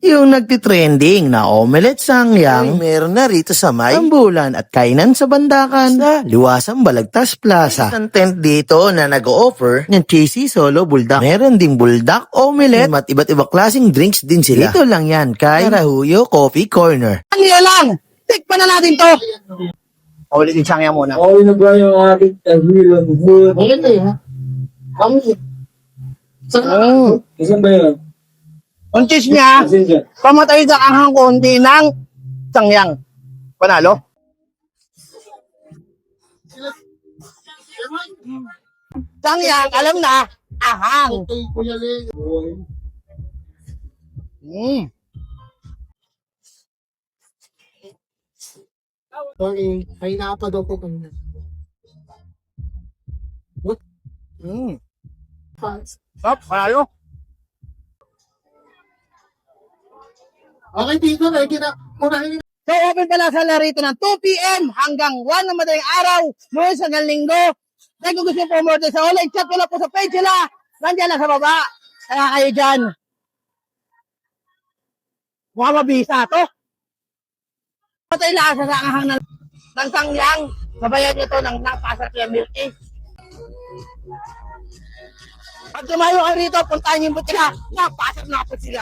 Yung nagtitrending na omelette sangyang meron na rito sa may Ambulan at Kainan sa Bandakan sa Liwasang Balagtas Plaza. Isang tent dito na nag-o-offer ng cheesy solo buldak. Meron ding buldak, omelette, at iba't ibang klaseng drinks din sila. Dito lang yan kay Karahuyo Coffee Corner. Ano lang? Tikpan na natin to. Ulit yung sangyang muna. Okay na ba yung ating tahilan? Maganda yun. Saan ba yun? Ang cheese niya, Saan dyan? pamatay sa anghang konti ng sangyang. Panalo? Sangyang, alam na, ahang. Sorry, ay nakapadaw ko kanina. Panalo? Okay, dito na, unahin. So, open pala sa larito ng 2 p.m. hanggang 1 ng madaling araw, Lunes hanggang Linggo. Kaya kung gusto nyo promote sa online, chat ko lang po sa page sila. Nandiyan lang sa baba. Kaya kayo dyan. Mukhang mabisa to. Patay lang sa sanghang ng sangyang. Sabayan nyo to ng napasat yung milk tea. Pag tumayo kayo rito, puntahan yung butika. Napasat na po sila.